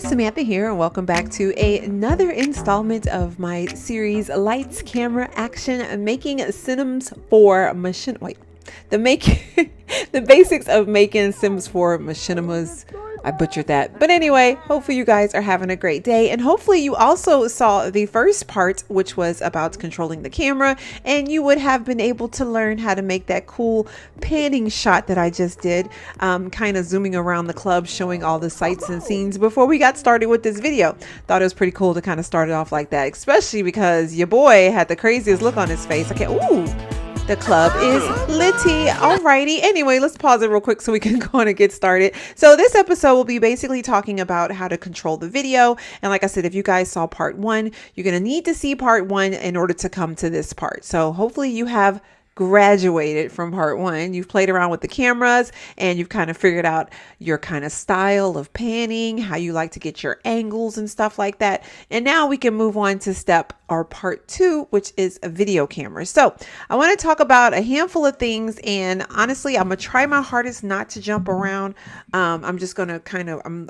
Samantha here, and welcome back to another installment of my series Lights, Camera, Action, making Sims for Machine. Wait, the basics of making Sims for Machinimas. I butchered that. But anyway, hopefully you guys are having a great day. And hopefully you also saw the first part, which was about controlling the camera. And you would have been able to learn how to make that cool panning shot that I just did. Kind of zooming around the club, showing all the sights and scenes before we got started with this video. Thought it was pretty cool to kind of start it off like that, especially because your boy had the craziest look on his face. Okay, ooh. The club is litty. Alrighty. Anyway, let's pause it real quick so we can go on and get started. So this episode will be basically talking about how to control the video. And like I said, if you guys saw part 1, you're going to need to see part 1 in order to come to this part. So hopefully you have graduated from part 1. You've played around with the cameras and you've kind of figured out your kind of style of panning, how you like to get your angles and stuff like that. And now we can move on to part 2, which is a video camera. So I want to talk about a handful of things, and honestly, I'm gonna try my hardest not to jump around. I'm just gonna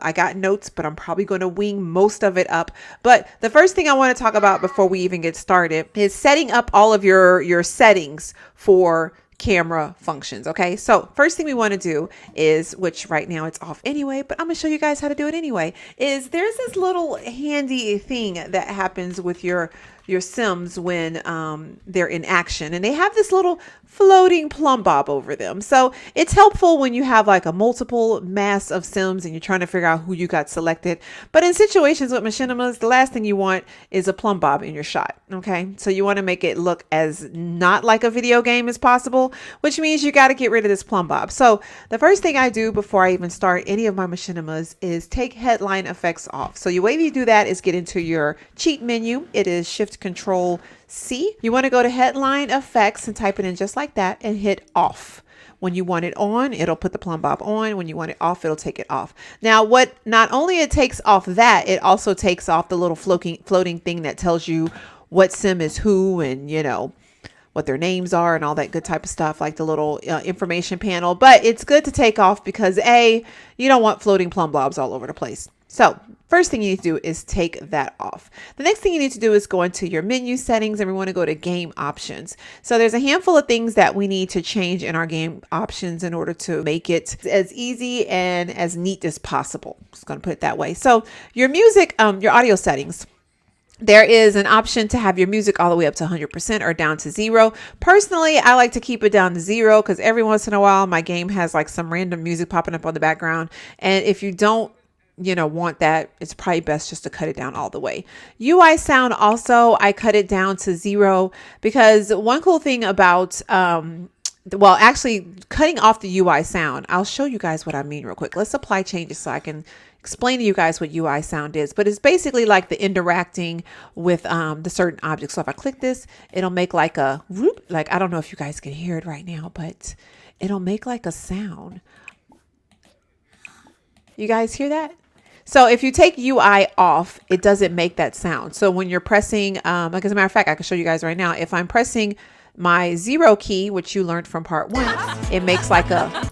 I got notes, but I'm probably gonna wing most of it up. But the first thing I want to talk about before we even get started is setting up all of your settings for camera functions. Okay, so first thing we want to do is, which right now it's off anyway, but I'm gonna show you guys how to do it anyway, is there's this little handy thing that happens with your Sims when they're in action, and they have this little floating plumb bob over them. So it's helpful when you have like a multiple mass of Sims and you're trying to figure out who you got selected. But in situations with Machinimas, the last thing you want is a plumb bob in your shot. Okay, so you want to make it look as not like a video game as possible, which means you got to get rid of this plumb bob. So the first thing I do before I even start any of my Machinimas is take headline effects off. So the way you do that is get into your cheat menu. It is Shift Control C. You want to go to headline effects and type it in just like that and hit off. When you want it on, it'll put the plumb bob on. When you want it off, it'll take it off. Now, what not only it takes off that, it also takes off the little floating thing that tells you what Sim is who, and you know what their names are and all that good type of stuff, like the little information panel. But it's good to take off because A, you don't want floating plumb bobs all over the place. So first thing you need to do is take that off. The next thing you need to do is go into your menu settings, and we want to go to game options. So there's a handful of things that we need to change in our game options in order to make it as easy and as neat as possible. Just going to put it that way. So your music, your audio settings. There is an option to have your music all the way up to 100% or down to 0. Personally, I like to keep it down to 0 because every once in a while my game has like some random music popping up on the background. And if you don't want that, it's probably best just to cut it down all the way. UI sound also, I cut it down to 0 because one cool thing about well, actually cutting off the UI sound, I'll show you guys what I mean real quick. Let's apply changes so I can explain to you guys what UI sound is. But it's basically like the interacting with the certain objects. So if I click this, it'll make like a whoop, like I don't know if you guys can hear it right now, but it'll make like a sound. You guys hear that? So if you take UI off, it doesn't make that sound. So when you're pressing, like as a matter of fact, I can show you guys right now. If I'm pressing my 0 key, which you learned from part 1, it makes like a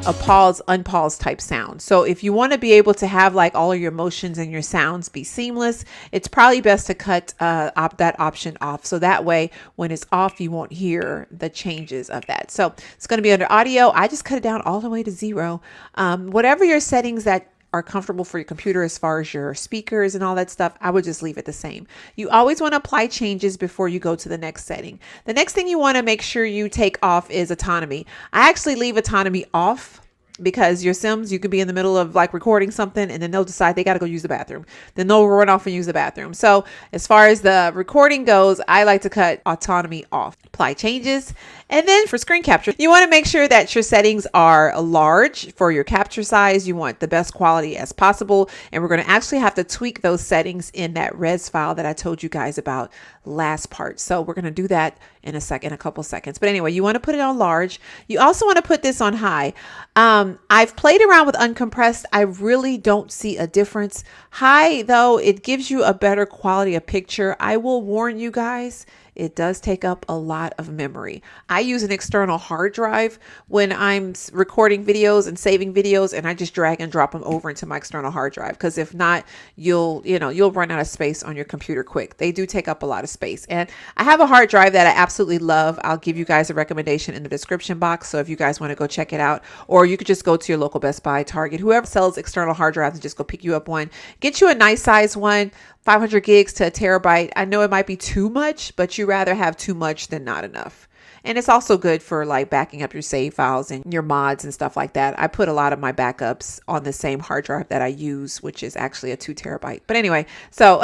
a pause, unpause type sound. So if you want to be able to have like all of your motions and your sounds be seamless, it's probably best to cut that option off. So that way, when it's off, you won't hear the changes of that. So it's going to be under audio. I just cut it down all the way to 0. Whatever your settings that are comfortable for your computer as far as your speakers and all that stuff, I would just leave it the same. You always want to apply changes before you go to the next setting. The next thing you want to make sure you take off is autonomy. I actually leave autonomy off because your Sims, you could be in the middle of like recording something and then they'll decide they got to go use the bathroom. Then they'll run off and use the bathroom. So as far as the recording goes, I like to cut autonomy off. Apply changes. And then for screen capture, you want to make sure that your settings are large for your capture size. You want the best quality as possible. And we're going to actually have to tweak those settings in that res file that I told you guys about last part. So we're going to do that in a couple seconds. But anyway, you want to put it on large. You also want to put this on high. I've played around with uncompressed. I really don't see a difference. High, though, it gives you a better quality of picture. I will warn you guys, it does take up a lot of memory. I use an external hard drive when I'm recording videos and saving videos, and I just drag and drop them over into my external hard drive. Because if not, you'll run out of space on your computer quick. They do take up a lot of space. And I have a hard drive that I absolutely love. I'll give you guys a recommendation in the description box. So if you guys want to go check it out, or you could just go to your local Best Buy, Target, whoever sells external hard drives, and just go pick you up one. Get you a nice size one. 500 gigs to a terabyte. I know it might be too much, but you rather have too much than not enough. And it's also good for like backing up your save files and your mods and stuff like that. I put a lot of my backups on the same hard drive that I use, which is actually a 2 terabyte. But anyway, so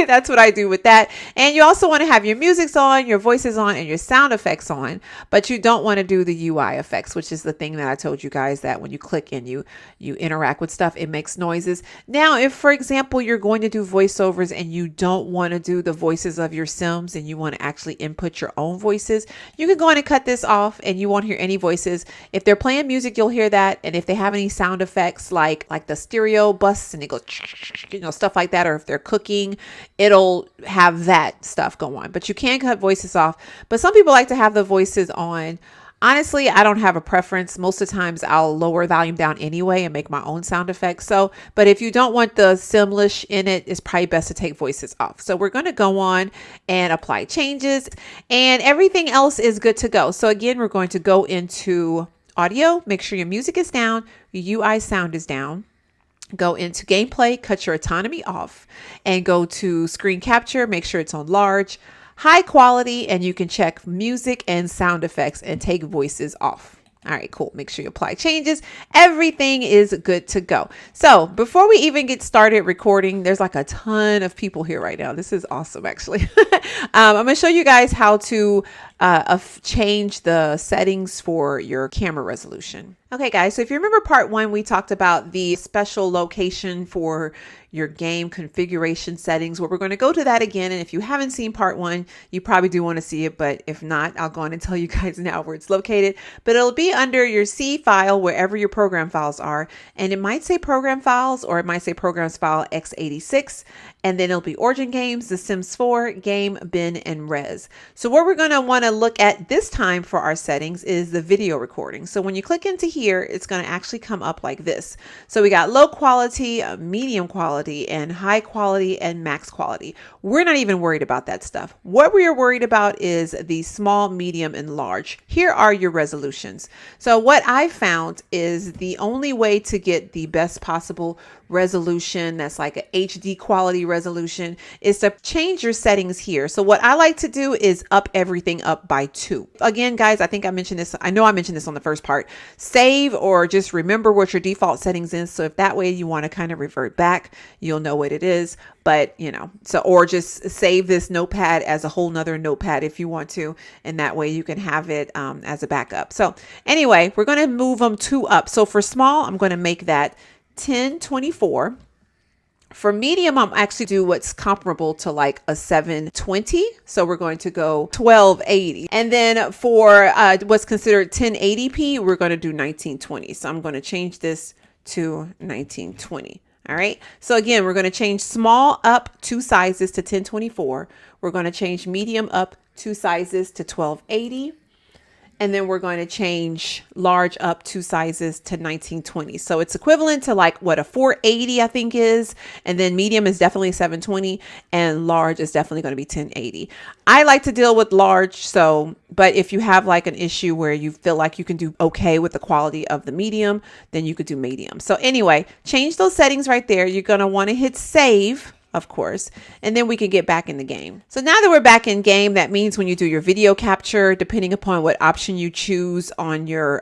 that's what I do with that. And you also want to have your music on, your voices on, and your sound effects on, but you don't want to do the UI effects, which is the thing that I told you guys that when you click and you interact with stuff, it makes noises. Now, if for example, you're going to do voiceovers and you don't want to do the voices of your Sims and you want to actually input your own voices, you can go on and cut this off and you won't hear any voices. If they're playing music, you'll hear that. And if they have any sound effects like the stereo busts and it goes, stuff like that, or if they're cooking, it'll have that stuff go on. But you can cut voices off. But some people like to have the voices on. Honestly, I don't have a preference. Most of the times I'll lower volume down anyway and make my own sound effects. But if you don't want the Simlish in it, it's probably best to take voices off. So we're going to go on and apply changes and everything else is good to go. So again, we're going to go into audio, make sure your music is down, your UI sound is down. Go into gameplay, cut your autonomy off, and go to screen capture, make sure it's on large, high quality, and you can check music and sound effects and take voices off. All right, cool. Make sure you apply changes. Everything is good to go. So before we even get started recording, there's like a ton of people here right now. This is awesome, actually. I'm going to show you guys how to change the settings for your camera resolution. Okay, guys, so if you remember part 1, we talked about the special location for your game configuration settings. Well, we're going to go to that again. And if you haven't seen part 1, you probably do want to see it. But if not, I'll go on and tell you guys now where it's located. But it'll be under your C file, wherever your program files are. And it might say program files, or it might say programs file x86. And then it'll be Origin Games, The Sims 4, Game, Bin, and Res. So what we're going to want to look at this time for our settings is the video recording. So when you click into here, it's going to actually come up like this. So we got low quality, medium quality, and high quality, and max quality. We're not even worried about that stuff. What we are worried about is the small, medium, and large. Here are your resolutions. So what I found is the only way to get the best possible resolution, that's like an HD quality resolution, is to change your settings here. So what I like to do is up everything up by 2. Again, guys, I think I mentioned this. I know I mentioned this on the first part. Save or just remember what your default settings is. So if that way you want to kind of revert back, you'll know what it is. But or just save this notepad as a whole nother notepad if you want to, and that way you can have it as a backup. So anyway, we're going to move them 2 up. So for small, I'm going to make that 1024. For medium, I'm actually do what's comparable to like a 720. So we're going to go 1280. And then for what's considered 1080p, we're going to do 1920. So I'm going to change this to 1920. All right. So again, we're going to change small up 2 sizes to 1024. We're going to change medium up 2 sizes to 1280. And then we're going to change large up 2 sizes to 1920. So it's equivalent to like what a 480 I think is. And then medium is definitely 720 and large is definitely going to be 1080. I like to deal with large. So, but if you have like an issue where you feel like you can do okay with the quality of the medium, then you could do medium. So anyway, change those settings right there. You're going to want to hit save, of course, and then we can get back in the game. So now that we're back in game, that means when you do your video capture, depending upon what option you choose on your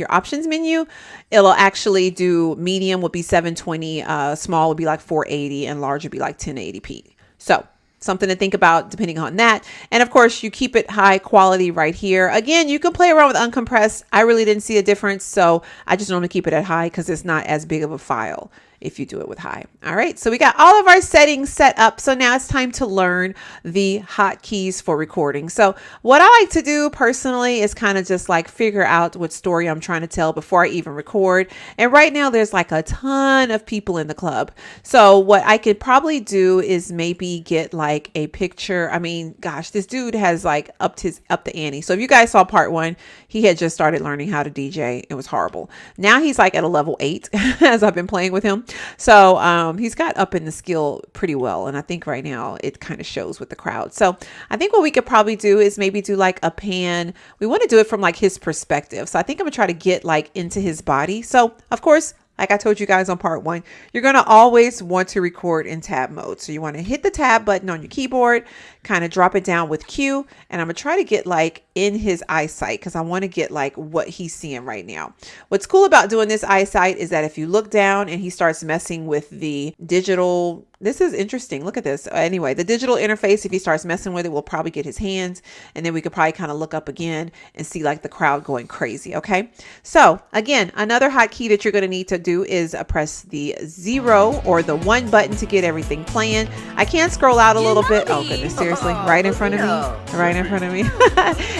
options menu, it'll actually do medium would be 720, small would be like 480, and large would be like 1080p. So something to think about depending on that. And of course, you keep it high quality right here. Again, you can play around with uncompressed. I really didn't see a difference, so I just normally keep it at high because it's not as big of a file if you do it with high. All right, so we got all of our settings set up. So now it's time to learn the hotkeys for recording. So what I like to do personally is kind of just like figure out what story I'm trying to tell before I even record. And right now there's like a ton of people in the club. So what I could probably do is maybe get like a picture. I mean, gosh, this dude has like upped the ante. So if you guys saw part 1, he had just started learning how to DJ. It was horrible. Now he's like at a level 8 as I've been playing with him. So he's got up in the skill pretty well. And I think right now it kind of shows with the crowd. So I think what we could probably do is maybe do like a pan. We want to do it from like his perspective. So I think I'm gonna try to get like into his body. So of course, like I told you guys on part 1, you're going to always want to record in tab mode. So you want to hit the tab button on your keyboard, kind of drop it down with Q. And I'm going to try to get like in his eyesight because I want to get like what he's seeing right now. What's cool about doing this eyesight is that if you look down and he starts messing with the digital, this is interesting. Look at this. Anyway, the digital interface, if he starts messing with it, we'll probably get his hands. And then we could probably kind of look up again and see like the crowd going crazy. Okay. So again, another hotkey that you're going to need to do is press the 0 or the 1 button to get everything playing. I can scroll out a little bit. Oh goodness, seriously, right in front of me, right in front of me.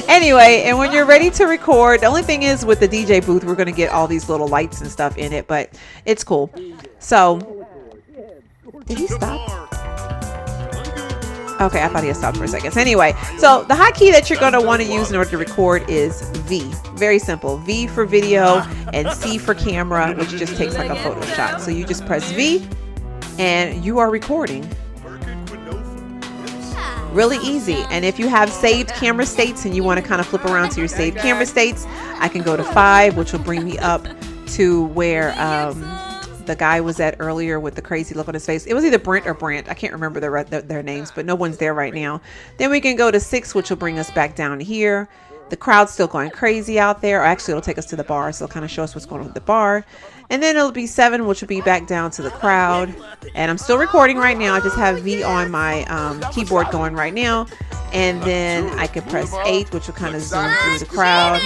Anyway, and when you're ready to record, the only thing is with the DJ booth, we're going to get all these little lights and stuff in it, but it's cool. So did he stop? Okay, I thought he had stopped for a second. Anyway, so the hotkey that you're going to want to use in order to record is V. Very simple. V for video and C for camera, which just takes like a photo shot. So you just press V and you are recording. Really easy. And if you have saved camera states and you want to kind of flip around to your saved camera states, I can go to 5, which will bring me up to where the guy was at earlier with the crazy look on his face. It was either Brent or Brant. I can't remember their names, but no one's there right now. Then we can go to 6, which will bring us back down here. The crowd's still going crazy out there. Or actually, it'll take us to the bar, so it'll kind of show us what's going on with the bar. And then it'll be 7, which will be back down to the crowd. And I'm still recording right now. I just have V on my keyboard going right now. And then I can press 8, which will kind of zoom through the crowd.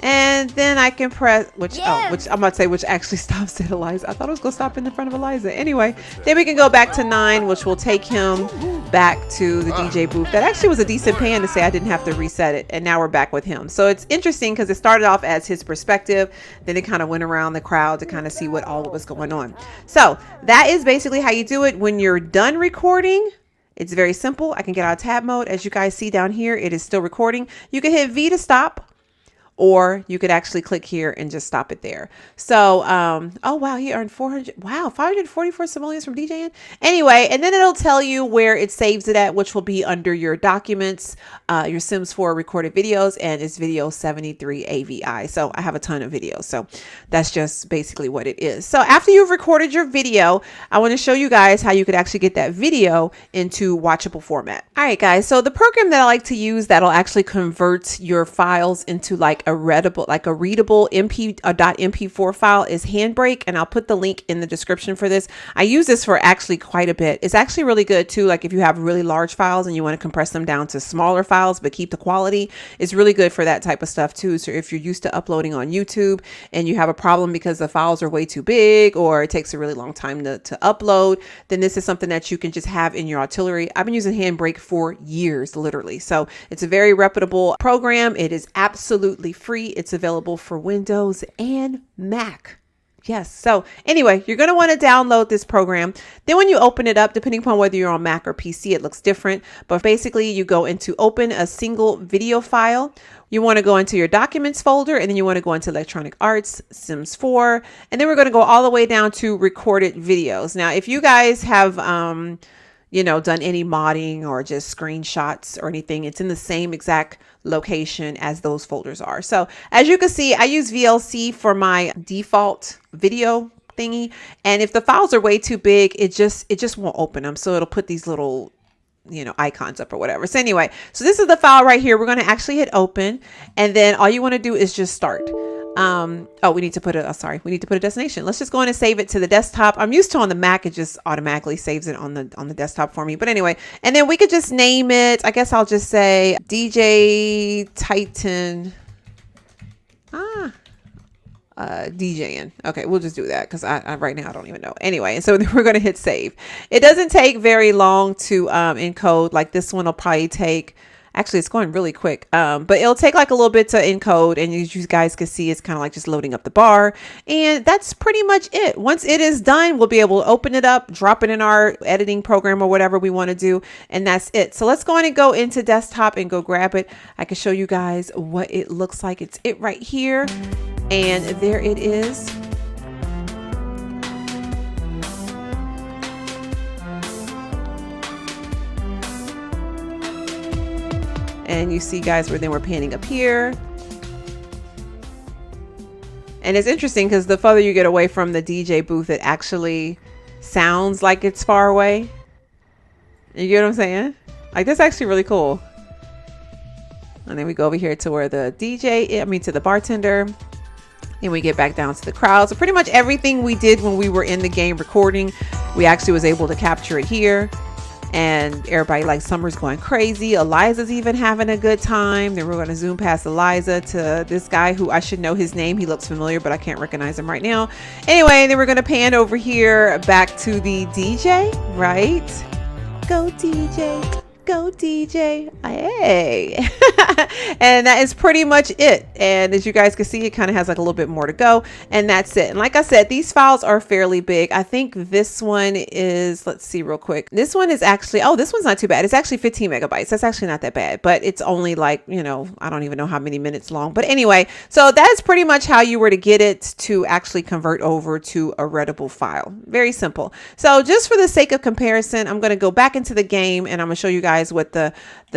And then I can press, which I'm about to say, which actually stops at Eliza. I thought it was going to stop in the front of Eliza. Anyway, then we can go back to 9, which will take him back to the DJ booth. That actually was a decent pan to say I didn't have to reset it. And now we're back with him. So it's interesting because it started off as his perspective. Then it kind of went around the crowd to kind of see what all was going on. So that is basically how you do it. When you're done recording, it's very simple. I can get out of tab mode. As you guys see down here, it is still recording. You can hit V to stop. Or you could actually click here and just stop it there. So, oh wow, he earned 544 simoleons from DJing. Anyway, and then it'll tell you where it saves it at, which will be under your documents, your Sims 4 recorded videos, and it's video 73 AVI. So I have a ton of videos. So that's just basically what it is. So after you've recorded your video, I want to show you guys how you could actually get that video into watchable format. All right, guys. So the program that I like to use that'll actually convert your files into like a readable .mp4 file is Handbrake, and I'll put the link in the description for this. I use this for actually quite a bit. It's actually really good too. Like if you have really large files and you want to compress them down to smaller files but keep the quality, it's really good for that type of stuff too. So if you're used to uploading on YouTube and you have a problem because the files are way too big or it takes a really long time to upload, then this is something that you can just have in your artillery. I've been using Handbrake for years, literally. So it's a very reputable program. It is absolutely free. It's available for Windows and Mac. Yes. So anyway, you're going to want to download this program. Then when you open it up, depending upon whether you're on Mac or PC, it looks different. But basically you go into open a single video file. You want to go into your documents folder, and then you want to go into electronic arts, Sims 4. And then we're going to go all the way down to recorded videos. Now, if you guys have, done any modding or just screenshots or anything, it's in the same exact location as those folders are. So as you can see, I use VLC for my default video thingy. And if the files are way too big, it just won't open them. So it'll put these little, icons up or whatever. So anyway, so this is the file right here. We're going to actually hit open, and then all you want to do is just start. We need to put a destination. Let's just go in and save it to the desktop. I'm used to on the Mac, it just automatically saves it on the desktop for me. But anyway, and then we could just name it. I guess I'll just say DJ Titan. DJing. Okay, we'll just do that because I right now I don't even know. Anyway, and so we're going to hit save. It doesn't take very long to encode. Like this one will probably take. Actually, it's going really quick, but it'll take like a little bit to encode, and as you guys can see, it's kind of like just loading up the bar, and that's pretty much it. Once it is done, we'll be able to open it up, drop it in our editing program or whatever we want to do, and that's it. So let's go on and go into desktop and go grab it. I can show you guys what it looks like. It's it right here, and there it is. And you see, guys, where then we're panning up here. And it's interesting because the further you get away from the DJ booth, it actually sounds like it's far away. You get what I'm saying? Like, that's actually really cool. And then we go over here to where the to the bartender. And we get back down to the crowd. So pretty much everything we did when we were in the game recording, we actually was able to capture it here. And everybody, like, Summer's going crazy. Eliza's even having a good time. Then we're going to zoom past Eliza to this guy who I should know his name. He looks familiar, but I can't recognize him right now. Anyway, then we're going to pan over here back to the DJ, right? Go DJ. Go DJ. Hey. And that is pretty much it. And as you guys can see, it kind of has like a little bit more to go, and that's it. And like I said, these files are fairly big. I think this one is, let's see real quick. This one is actually, this one's not too bad. It's actually 15 megabytes. That's actually not that bad, but it's only like, I don't even know how many minutes long. But anyway, so that's pretty much how you were to get it to actually convert over to a readable file. Very simple. So just for the sake of comparison, I'm going to go back into the game, and I'm going to show you guys what the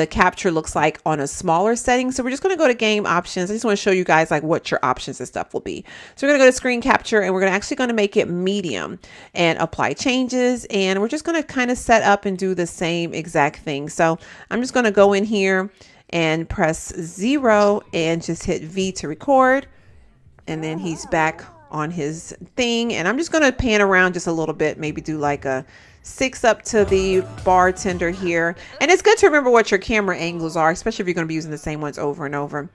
capture looks like on a smaller setting. So we're just going to go to game options. I just want to show you guys like what your options and stuff will be. So we're going to go to screen capture, and we're going to make it medium and apply changes. And we're just going to kind of set up and do the same exact thing. So I'm just going to go in here and press 0 and just hit V to record. And then he's back on his thing. And I'm just going to pan around just a little bit, maybe do like a 6 up to the bartender here. And it's good to remember what your camera angles are, especially if you're going to be using the same ones over and over.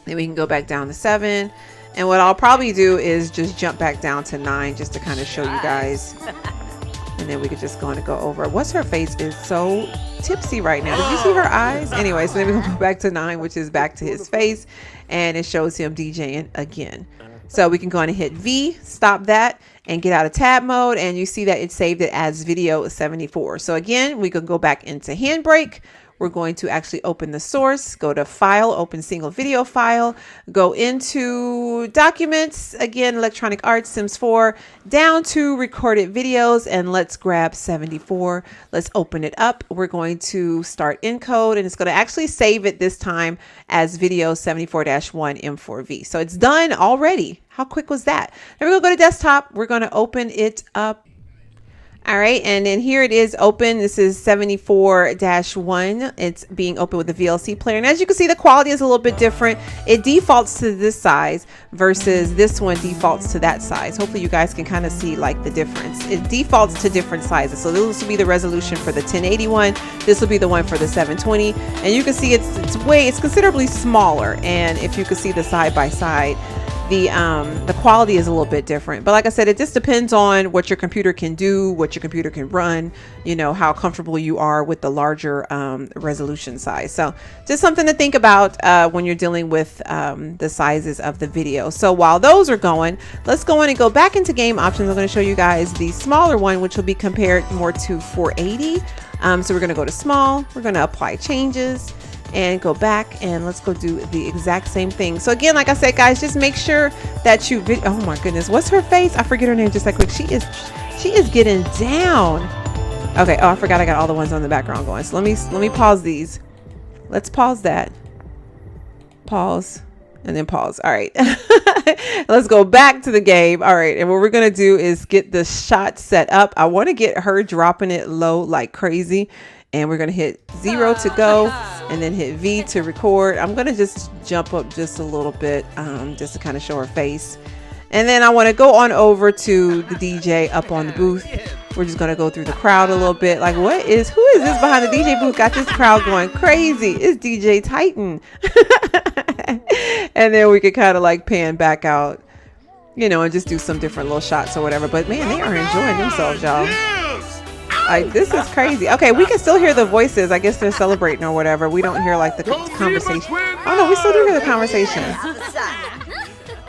Then we can go back down to 7. And what I'll probably do is just jump back down to 9 just to kind of show you guys. And then we could just go over. What's her face is so tipsy right now. Did you see her eyes? Anyway, so then we go back to 9, which is back to his face. And it shows him DJing again. So we can go on and hit V, stop that, and get out of tab mode. And you see that it saved it as video 74. So again, we could go back into Handbrake. We're going to actually open the source, go to File, open single video file, go into Documents, again, Electronic Arts, Sims 4, down to Recorded Videos, and let's grab 74. Let's open it up. We're going to start encode, and it's going to actually save it this time as video 74-1 M4V. So it's done already. How quick was that? Then we're going to go to desktop. We're going to open it up. All right, and then here it is open. This is 74-1. It's being opened with the VLC player. And as you can see, the quality is a little bit different. It defaults to this size versus this one defaults to that size. Hopefully you guys can kind of see like the difference. It defaults to different sizes. So this will be the resolution for the 1081. This will be the one for the 720. And you can see it's considerably smaller. And if you can see the side by side, the quality is a little bit different. But like I said, it just depends on what your computer can do, what your computer can run, you know, how comfortable you are with the larger resolution size. So just something to think about when you're dealing with the sizes of the video. So while those are going, let's go in and go back into game options. I'm going to show you guys the smaller one, which will be compared more to 480. So we're going to go to small, we're going to apply changes and go back, and let's go do the exact same thing. So again, like I said, guys, just make sure that you oh my goodness, what's her face? I forget her name just that quick. She is getting down. Okay, oh, I forgot I got all the ones on the background going. So let me pause these. Let's pause that. Pause and then pause. All right. Let's go back to the game. All right, and what we're gonna do is get the shot set up. I want to get her dropping it low like crazy, and we're gonna hit 0 to go and then hit V to record. I'm gonna just jump up just a little bit just to kind of show her face, and then I want to go on over to the DJ up on the booth. We're just gonna go through the crowd a little bit. Like, who is this behind the DJ booth? Got this crowd going crazy. It's DJ Titan. And then we could kind of like pan back out, you know, and just do some different little shots or whatever. But man, they are enjoying themselves, y'all. Like, this is crazy. Okay, we can still hear the voices. I guess they're celebrating or whatever. We don't hear like the conversation. Oh no, we still do hear the conversation.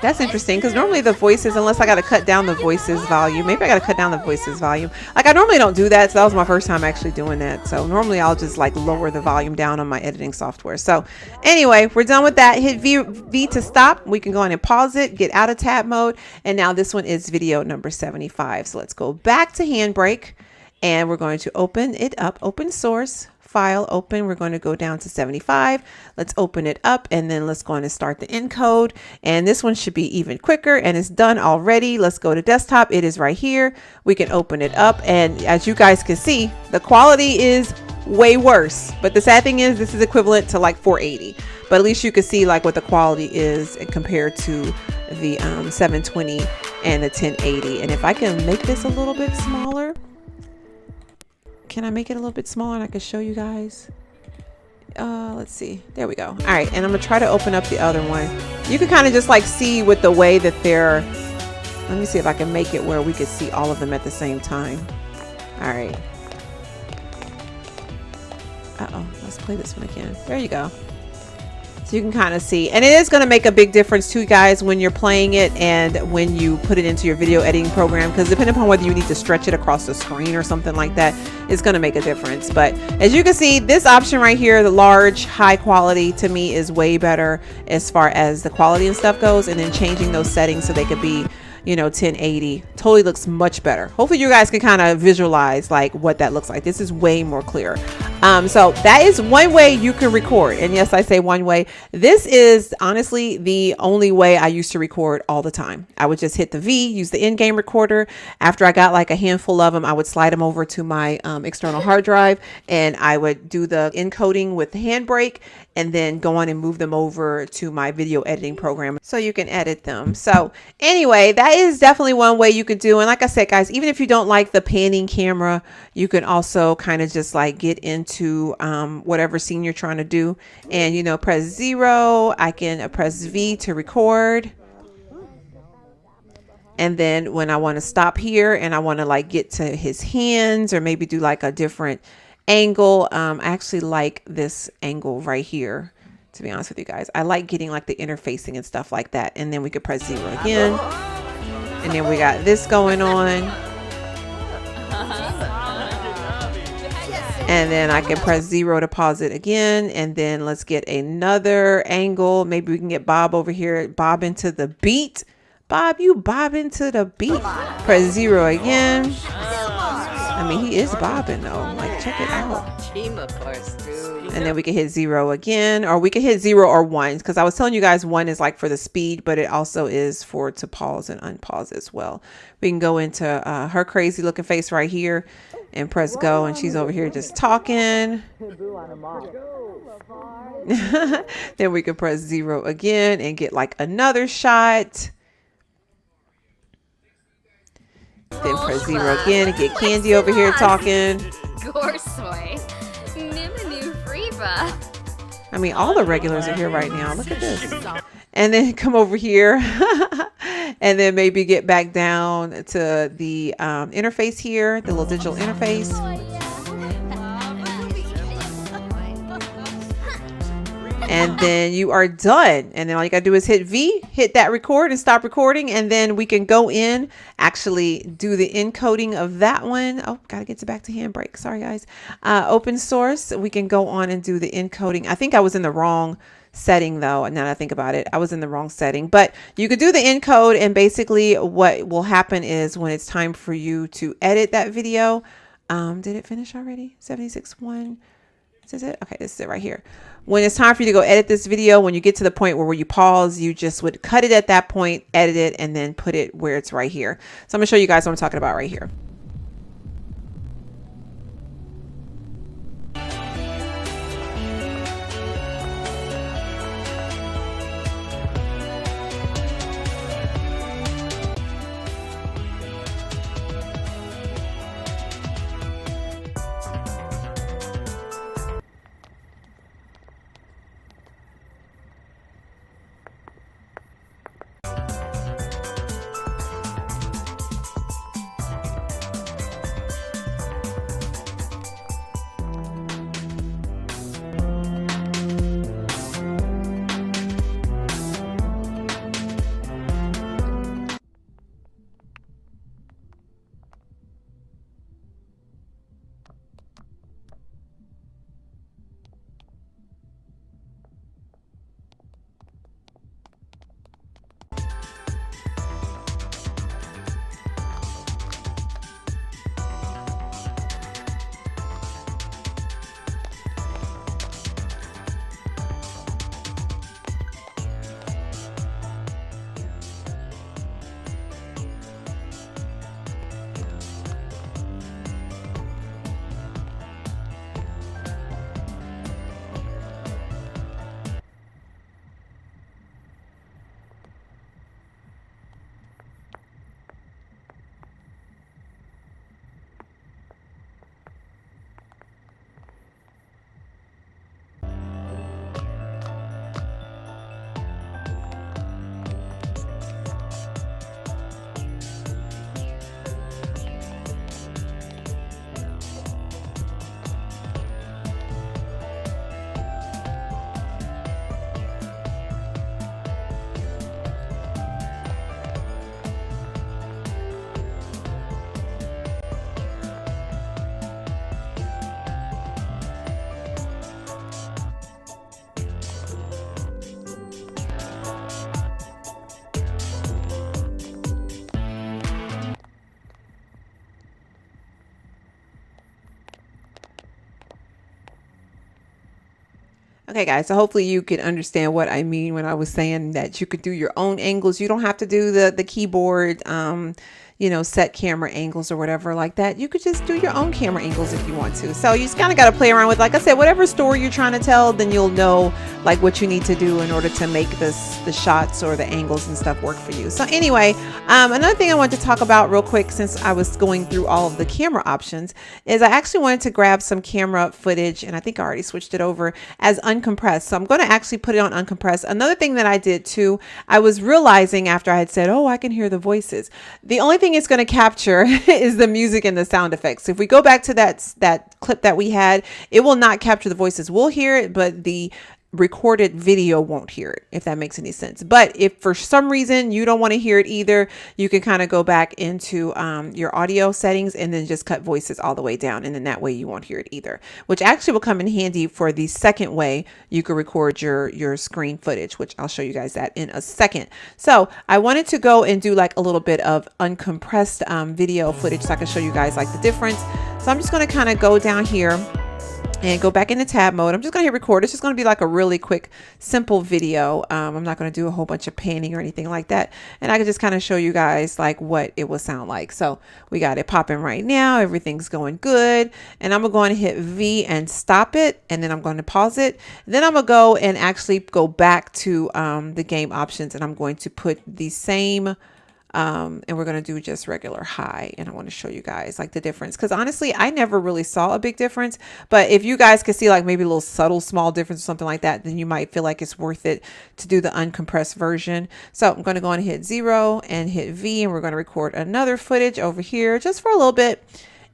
That's interesting, because normally the voices, unless I got to cut down the voices volume, maybe I got to cut down the voices volume. Like, I normally don't do that, so that was my first time actually doing that. So normally I'll just like lower the volume down on my editing software. So anyway, we're done with that. Hit V to stop. We can go on and pause it, get out of tab mode, and now this one is video number 75. So let's go back to Handbrake, and we're going to open it up, open source. File open. We're going to go down to 75. Let's open it up, and then let's go on and start the encode. And this one should be even quicker, and it's done already. Let's go to desktop. It is right here. We can open it up, and as you guys can see, the quality is way worse. But the sad thing is, this is equivalent to like 480. But at least you can see like what the quality is compared to the 720 and the 1080. And if I can make this a little bit smaller. Can I make it a little bit smaller and I can show you guys? Let's see. There we go. All right, and I'm gonna try to open up the other one. You can kind of just like see with the way that they're. Let me see if I can make it where we could see all of them at the same time. All right. Uh-oh, let's play this one again. There you go. So you can kind of see, and it is going to make a big difference too, guys, when you're playing it and when you put it into your video editing program, because depending upon whether you need to stretch it across the screen or something like that, it's going to make a difference. But as you can see, this option right here, the large high quality, to me is way better as far as the quality and stuff goes, and then changing those settings so they could be, you know, 1080 totally looks much better. Hopefully you guys can kind of visualize like what that looks like. This is way more clear. So that is one way you can record. And yes, I say one way. This is honestly the only way I used to record all the time. I would just hit the V, use the in-game recorder. After I got like a handful of them, I would slide them over to my external hard drive, and I would do the encoding with the handbrake, and then go on and move them over to my video editing program so you can edit them. So anyway, that is definitely one way you could do. And like I said, guys, even if you don't like the panning camera, you can also kind of just like get into whatever scene you're trying to do, and, you know, press 0. I can press V to record. And then when I want to stop here and I want to like get to his hands, or maybe do like a different angle, I actually like this angle right here, to be honest with you guys. I like getting like the interfacing and stuff like that. And then we could press 0 again, and then we got this going on, and then I can press 0 to pause it again. And then let's get another angle. Maybe we can get Bob over here, bob into the beat. Bob, you bob into the beat. Press 0 again. I mean, he is bobbing though. Like, check it out. And then we can hit 0 again, or we can hit 0 or 1, because I was telling you guys 1 is like for the speed, but it also is for to pause and unpause as well. We can go into her crazy looking face right here and press go, and she's over here just talking. Then we can press 0 again and get like another shot. Then press 0 again and get Candy over here talking. I mean, all the regulars are here right now. Look at this. And then come over here and then maybe get back down to the interface here, the little digital interface. And then you are done. And then all you gotta do is hit V, hit that record and stop recording. And then we can go in, actually do the encoding of that one. Oh, gotta get back to handbrake. Sorry, guys. Open source, we can go on and do the encoding. I think I was in the wrong setting though. Now that I think about it, I was in the wrong setting, but you could do the encode. And basically what will happen is when it's time for you to edit that video, did it finish already? 76.1. This is it. Okay, this is it right here. When it's time for you to go edit this video, when you get to the point where you pause, you just would cut it at that point, edit it, and then put it where it's right here. So I'm gonna show you guys what I'm talking about right here. Okay, guys, so hopefully you can understand what I mean when I was saying that you could do your own angles. You don't have to do the keyboard, you know, set camera angles or whatever like that. You could just do your own camera angles if you want to. So you just kind of got to play around with, like I said, whatever story you're trying to tell, then you'll know like what you need to do in order to make the shots or the angles and stuff work for you. So anyway, another thing I wanted to talk about real quick, since I was going through all of the camera options, is I actually wanted to grab some camera footage, and I think I already switched it over as uncompressed. So I'm going to actually put it on uncompressed. Another thing that I did too, I was realizing after I had said, oh, I can hear the voices. The only thing it's going to capture is the music and the sound effects. If we go back to that clip that we had, it will not capture the voices. We'll hear it, but the recorded video won't hear it, if that makes any sense. But if for some reason you don't want to hear it either, you can kind of go back into your audio settings and then just cut voices all the way down, and then that way you won't hear it either, which actually will come in handy for the second way you can record your screen footage, which I'll show you guys that in a second. So I wanted to go and do like a little bit of uncompressed video footage so I can show you guys like the difference. So I'm just going to kind of go down here and go back into tab mode. I'm just going to hit record. It's just going to be like a really quick, simple video. I'm not going to do a whole bunch of panning or anything like that. And I can just kind of show you guys like what it will sound like. So we got it popping right now. Everything's going good. And I'm going to hit V and stop it. And then I'm going to pause it. Then I'm going to go and actually go back to the game options. And I'm going to put the same And we're going to do just regular high. And I want to show you guys like the difference, because honestly, I never really saw a big difference. But if you guys could see like maybe a little subtle, small difference or something like that, then you might feel like it's worth it to do the uncompressed version. So I'm going to go on and hit 0 and hit V, and we're going to record another footage over here just for a little bit.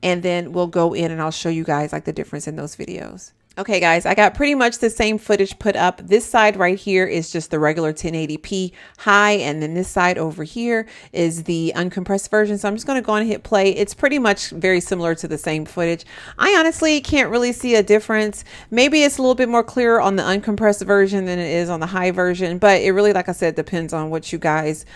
And then we'll go in and I'll show you guys like the difference in those videos. Okay guys, I got pretty much the same footage put up. This side right here is just the regular 1080p high, and then this side over here is the uncompressed version. So I'm just going to go on and hit play. It's pretty much very similar to the same footage. I honestly can't really see a difference. Maybe it's a little bit more clear on the uncompressed version than it is on the high version, but it really, like I said, depends on what you guys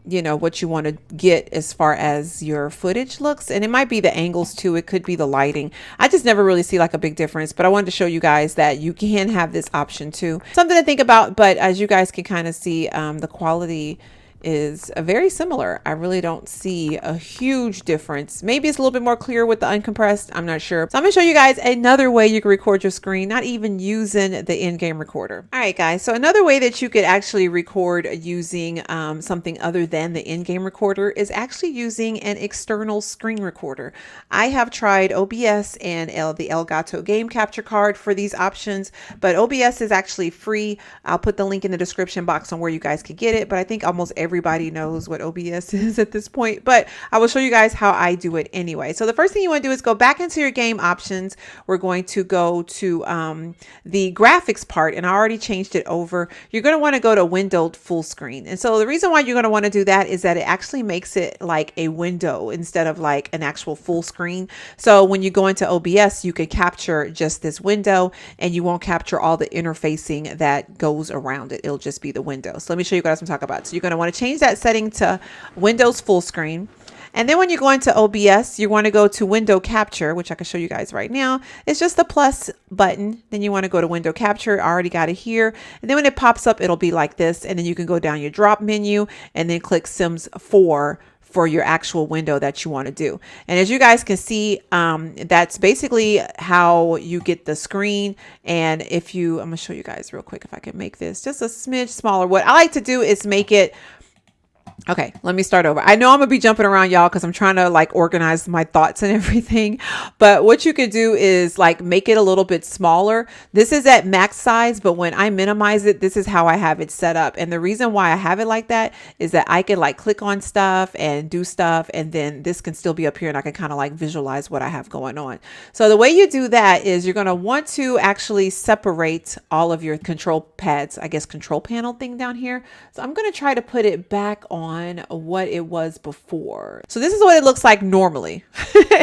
you know, what you want to get as far as your footage looks. And it might be the angles too. It could be the lighting. I just never really see like a big difference, but I wanted to show you guys that you can have this option too. Something to think about, but as you guys can kind of see, the quality is very similar. I really don't see a huge difference. Maybe it's a little bit more clear with the uncompressed. I'm not sure. So I'm gonna show you guys another way you can record your screen, not even using the in-game recorder. All right, guys. So another way that you could actually record using something other than the in-game recorder is actually using an external screen recorder. I have tried OBS and the Elgato game capture card for these options, but OBS is actually free. I'll put the link in the description box on where you guys could get it, but I think almost everybody knows what OBS is at this point, but I will show you guys how I do it anyway. So the first thing you want to do is go back into your game options. We're going to go to the graphics part, and I already changed it over. You're going to want to go to windowed full screen. And so the reason why you're going to want to do that is that it actually makes it like a window instead of like an actual full screen. So when you go into OBS, you could capture just this window and you won't capture all the interfacing that goes around it. It'll just be the window. So let me show you guys what I'm talking about. So you're going to want to change that setting to Windows full screen. And then when you go into OBS, you want to go to window capture, which I can show you guys right now. It's just the plus button. Then you want to go to window capture. I already got it here. And then when it pops up, it'll be like this. And then you can go down your drop menu and then click Sims 4 for your actual window that you want to do. And as you guys can see, that's basically how you get the screen. And if you, I'm gonna show you guys real quick if I can make this just a smidge smaller. What I like to do is make it, okay, let me start over. I know I'm gonna be jumping around, y'all, because I'm trying to like organize my thoughts and everything. But what you could do is like make it a little bit smaller. This is at max size, but when I minimize it, this is how I have it set up. And the reason why I have it like that is that I can like click on stuff and do stuff, and then this can still be up here and I can kind of like visualize what I have going on. So the way you do that is you're gonna want to actually separate all of your control pads, I guess control panel thing down here. So I'm gonna try to put it back on what it was before. So this is what it looks like normally.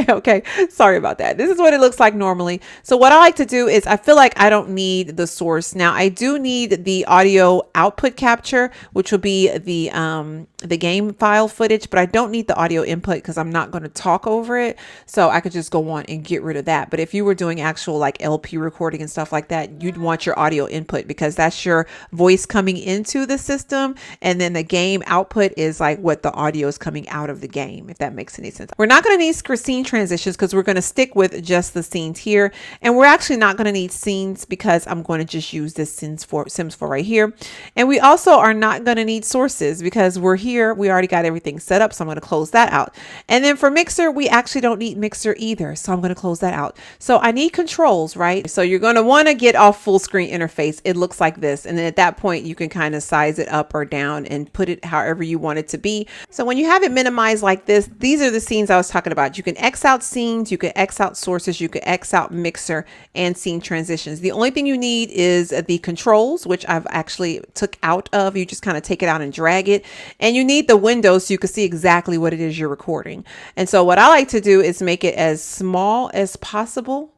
Okay, sorry about that. This is what it looks like normally. So what I like to do is I feel like I don't need the source. Now I do need the audio output capture, which will be the game file footage, but I don't need the audio input because I'm not going to talk over it. So I could just go on and get rid of that. But if you were doing actual like LP recording and stuff like that, you'd want your audio input because that's your voice coming into the system. And then the game output is like what the audio is coming out of the game, if that makes any sense. We're not going to need scene transitions because we're going to stick with just the scenes here. And we're actually not going to need scenes because I'm going to just use this Sims 4 right here. And we also are not going to need sources because we're here. We already got everything set up. So I'm going to close that out. And then for mixer, we actually don't need mixer either. So I'm going to close that out. So I need controls, right? So you're going to want to get off full screen interface. It looks like this. And then at that point, you can kind of size it up or down and put it however you want it to be. So when you have it minimized like this, these are the scenes I was talking about. You can X out scenes, you can X out sources, you can X out mixer and scene transitions. The only thing you need is the controls, which I've actually took out of. You just kind of take it out and drag it. And you need the windows so you can see exactly what it is you're recording. And so what I like to do is make it as small as possible.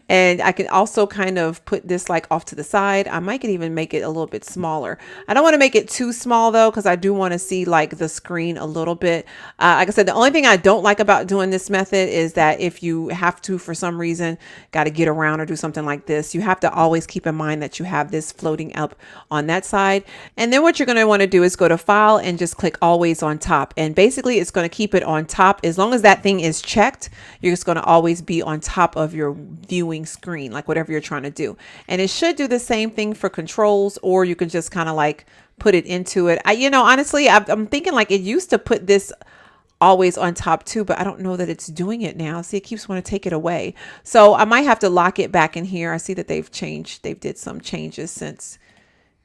And I can also kind of put this like off to the side. I might even make it a little bit smaller. I don't want to make it too small though, because I do want to see like the screen a little bit. Like I said, the only thing I don't like about doing this method is that if you have to, for some reason, got to get around or do something like this, you have to always keep in mind that you have this floating up on that side. And then what you're going to want to do is go to file and just click always on top. And basically it's going to keep it on top. As long as that thing is checked, you're just going to always be on top of your viewing screen, like whatever you're trying to do. And it should do the same thing for controls, or you can just kind of like put it into it. You know, honestly, I'm thinking like it used to put this always on top too, but I don't know that it's doing it now. See, it keeps wanting to take it away. So I might have to lock it back in here. I see that they've did some changes since.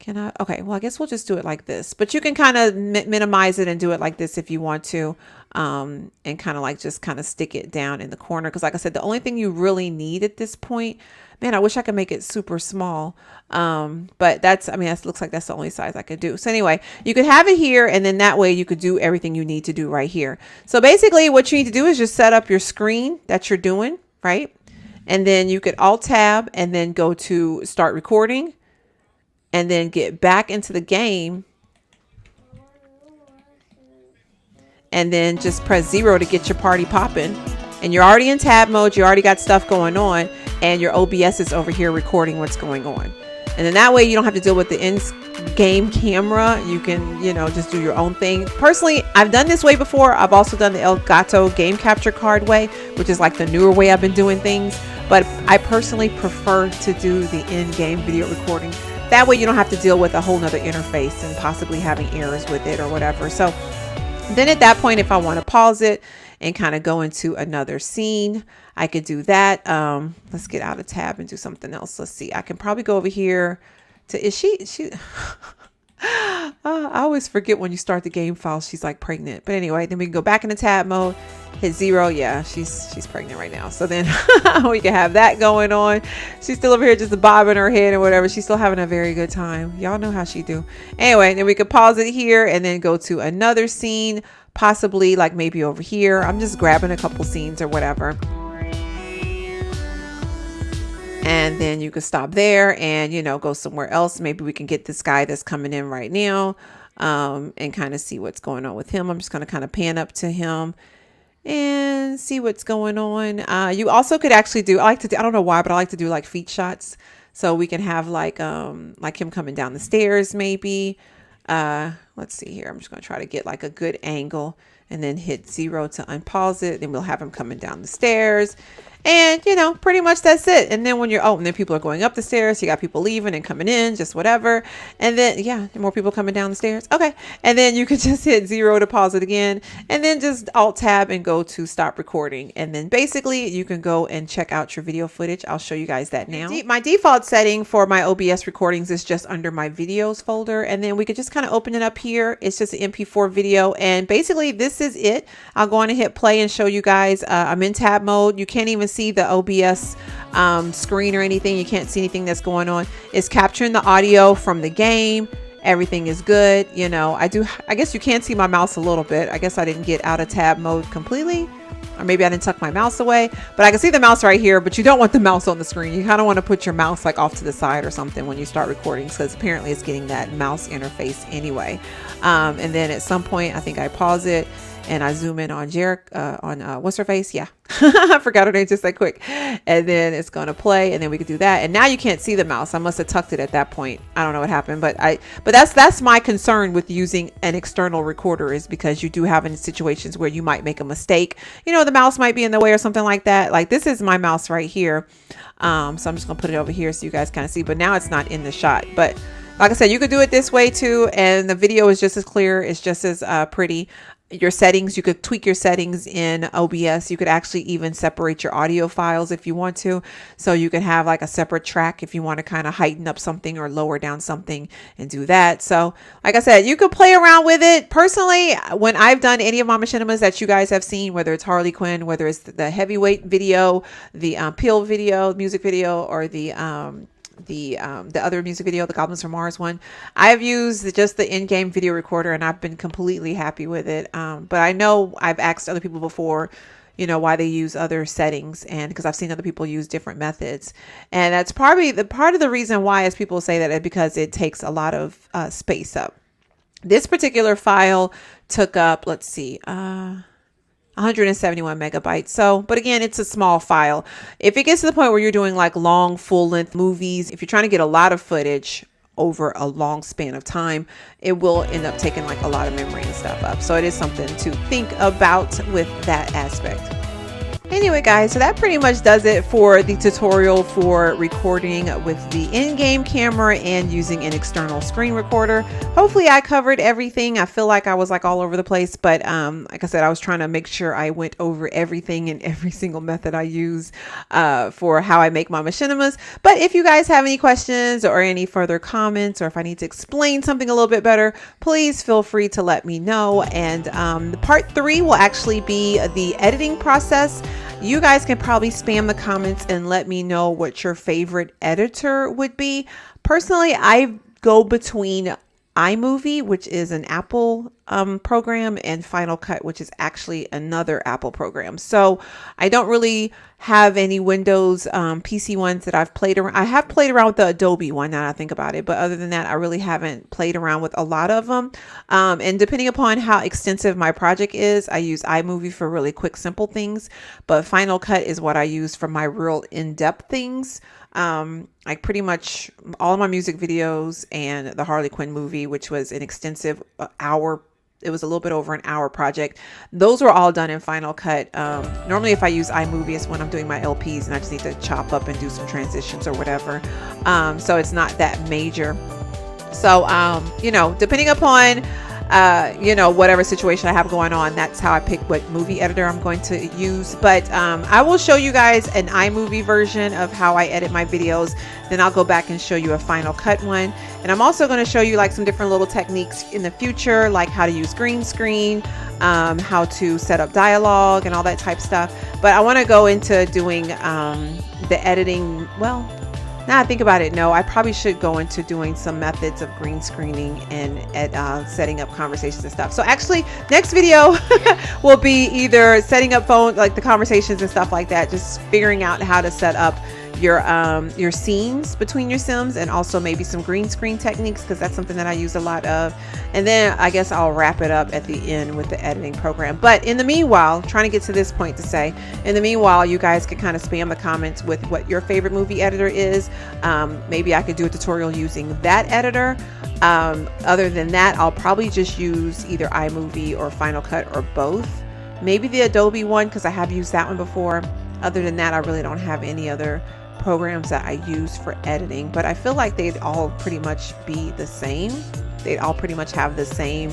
Can I? Okay, well, I guess we'll just do it like this, but you can kind of minimize it and do it like this if you want to, and kind of like just kind of stick it down in the corner. Cause like I said, the only thing you really need at this point, man, I wish I could make it super small. But that's, I mean, that looks like that's the only size I could do. So anyway, you could have it here, and then that way you could do everything you need to do right here. So basically what you need to do is just set up your screen that you're doing, right? And then you could Alt Tab and then go to start recording, and then get back into the game, and then just press 0 to get your party popping. And you're already in tab mode. You already got stuff going on, and your OBS is over here recording what's going on. And then that way you don't have to deal with the in-game camera. You can, you know, just do your own thing. Personally, I've done this way before. I've also done the Elgato game capture card way, which is like the newer way I've been doing things. But I personally prefer to do the in-game video recording. That way you don't have to deal with a whole nother interface and possibly having errors with it or whatever. So then at that point, if I want to pause it and kind of go into another scene, I could do that. Let's get out of tab and do something else. Let's see. I can probably go over here to, is she I always forget when you start the game file, she's like pregnant. But anyway, then we can go back into tab mode, hit 0. Yeah, she's pregnant right now. So then we can have that going on. She's still over here just bobbing her head or whatever. She's still having a very good time. Y'all know how she do. Anyway, then we could pause it here and then go to another scene, possibly like maybe over here. I'm just grabbing a couple scenes or whatever. And then you could stop there and, you know, go somewhere else. Maybe we can get this guy that's coming in right now, and kind of see what's going on with him. I'm just going to kind of pan up to him and see what's going on. You also could actually do, I don't know why, but I like to do like feet shots. So we can have like him coming down the stairs, maybe. Let's see here. I'm just going to try to get like a good angle and then hit 0 to unpause it. Then we'll have him coming down the stairs. And, you know, pretty much that's it. And then when you're, and then people are going up the stairs. You got people leaving and coming in, just whatever. And then, yeah, more people coming down the stairs. Okay. And then you could just hit 0 to pause it again. And then just Alt Tab and go to stop recording. And then basically you can go and check out your video footage. I'll show you guys that now. My default setting for my OBS recordings is just under my videos folder. And then we could just kind of open it up here. It's just an MP4 video. And basically this is it. I'll go on and hit play and show you guys. I'm in tab mode. You can't even see the OBS screen or anything. You can't see anything that's going on. It's capturing the audio from the game. Everything is good. You know, I guess you can see my mouse a little bit. I guess I didn't get out of tab mode completely, or maybe I didn't tuck my mouse away, but I can see the mouse right here. But you don't want the mouse on the screen. You kind of want to put your mouse like off to the side or something when you start recording, because apparently it's getting that mouse interface anyway. And then at some point, I think I pause it and I zoom in on what's her face? Yeah. I forgot her name just that quick. And then it's going to play, and then we could do that. And now you can't see the mouse. I must have tucked it at that point. I don't know what happened, but that's my concern with using an external recorder, is because you do have in situations where you might make a mistake. You know, the mouse might be in the way or something like that. Like this is my mouse right here. So I'm just going to put it over here so you guys kind of see, but now it's not in the shot. But like I said, you could do it this way too. And the video is just as clear. It's just as pretty. Your settings, you could tweak your settings in OBS. You could actually even separate your audio files if you want to. So you could have like a separate track if you want to kind of heighten up something or lower down something and do that. So like I said, you could play around with it. Personally, when I've done any of my machinimas that you guys have seen, whether it's Harley Quinn, whether it's the heavyweight video, the Peel video, music video, or the other music video, the Goblins from Mars one, I've used just the in-game video recorder, and I've been completely happy with it. But I know I've asked other people before, you know, why they use other settings, and because I've seen other people use different methods, and that's probably the part of the reason why, as people say that, is because it takes a lot of space up. This particular file took up, let's see, 171 megabytes. So, but again, it's a small file. If it gets to the point where you're doing like long full length movies, if you're trying to get a lot of footage over a long span of time, it will end up taking like a lot of memory and stuff up. So it is something to think about with that aspect. Anyway guys, so that pretty much does it for the tutorial for recording with the in-game camera and using an external screen recorder. Hopefully I covered everything. I feel like I was like all over the place, but like I said, I was trying to make sure I went over everything and every single method I use for how I make my machinimas. But if you guys have any questions or any further comments, or if I need to explain something a little bit better, please feel free to let me know. And part 3 will actually be the editing process. You guys can probably spam the comments and let me know what your favorite editor would be. Personally, I go between iMovie, which is an Apple program, and Final Cut, which is actually another Apple program. So I don't really have any Windows PC ones that I've played around. I have played around with the Adobe one, now that I think about it, but other than that, I really haven't played around with a lot of them. And depending upon how extensive my project is, I use iMovie for really quick, simple things, but Final Cut is what I use for my real in-depth things. Like pretty much all of my music videos and the Harley Quinn movie, which was an extensive hour. It was a little bit over an hour project. Those were all done in Final Cut. Normally if I use iMovie, it's when I'm doing my LPs and I just need to chop up and do some transitions or whatever. So it's not that major. So, you know, depending upon you know, whatever situation I have going on, that's how I pick what movie editor I'm going to use. But I will show you guys an iMovie version of how I edit my videos. Then I'll go back and show you a Final Cut one. And I'm also going to show you like some different little techniques in the future, like how to use green screen, how to set up dialogue and all that type stuff. But I want to go into doing the editing. Well, now I think about it, no, I probably should go into doing some methods of green screening and setting up conversations and stuff. So actually, next video will be either setting up like the conversations and stuff like that, just figuring out how to set up your scenes between your sims, and also maybe some green screen techniques, because that's something that I use a lot of. And then I guess I'll wrap it up at the end with the editing program. But in the meanwhile, trying to get to this point to say, in the meanwhile, you guys could kind of spam the comments with what your favorite movie editor is. Maybe I could do a tutorial using that editor. Other than that, I'll probably just use either iMovie or Final Cut or both. Maybe the Adobe one, because I have used that one before. Other than that, I really don't have any other programs that I use for editing, but I feel like they'd all pretty much be the same. They'd all pretty much have the same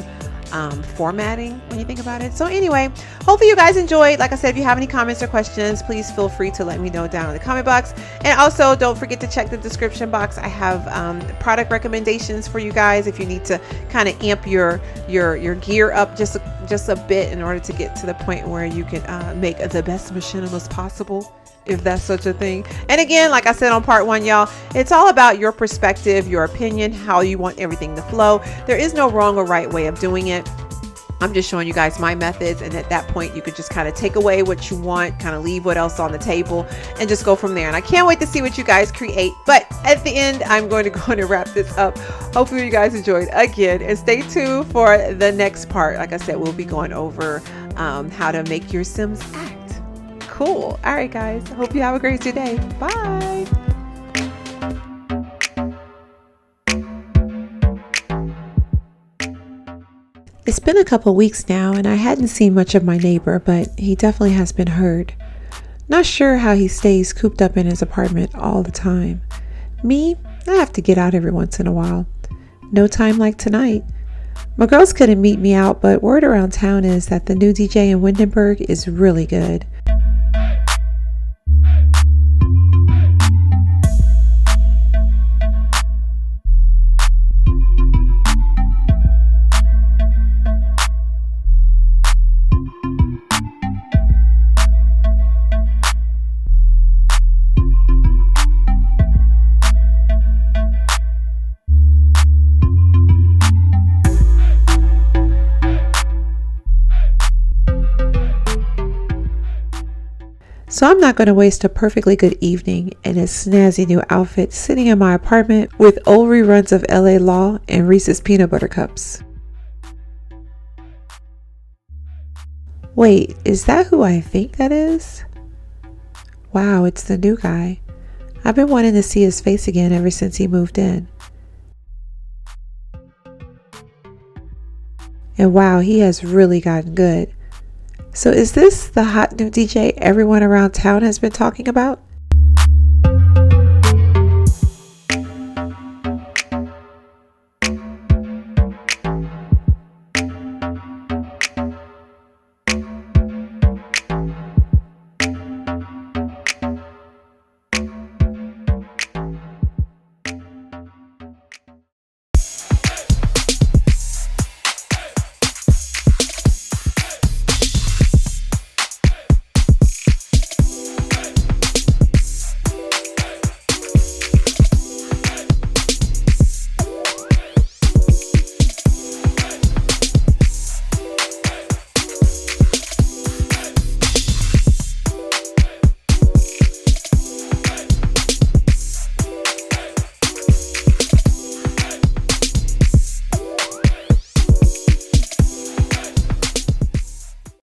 formatting when you think about it. So anyway, hopefully you guys enjoyed. Like I said, if you have any comments or questions, please feel free to let me know down in the comment box. And also don't forget to check the description box. I have product recommendations for you guys if you need to kind of amp your gear up just a bit in order to get to the point where you can make the best machinimas possible, if that's such a thing. And again, like I said on part 1, y'all, it's all about your perspective, your opinion, how you want everything to flow. There is no wrong or right way of doing it. I'm just showing you guys my methods, and at that point you could just kind of take away what you want, kind of leave what else on the table, and just go from there. And I can't wait to see what you guys create. But at the end, I'm going to go and wrap this up. Hopefully you guys enjoyed again, and stay tuned for the next part. Like I said, we'll be going over how to make your Sims act. Cool. All right, guys. Hope you have a great day. Bye. It's been a couple weeks now, and I hadn't seen much of my neighbor, but he definitely has been hurt. Not sure how he stays cooped up in his apartment all the time. Me, I have to get out every once in a while. No time like tonight. My girls couldn't meet me out, but word around town is that the new DJ in Windenburg is really good. So I'm not going to waste a perfectly good evening in a snazzy new outfit sitting in my apartment with old reruns of LA Law and Reese's Peanut Butter Cups. Wait, is that who I think that is? Wow, it's the new guy. I've been wanting to see his face again ever since he moved in. And wow, he has really gotten good. So is this the hot new DJ everyone around town has been talking about?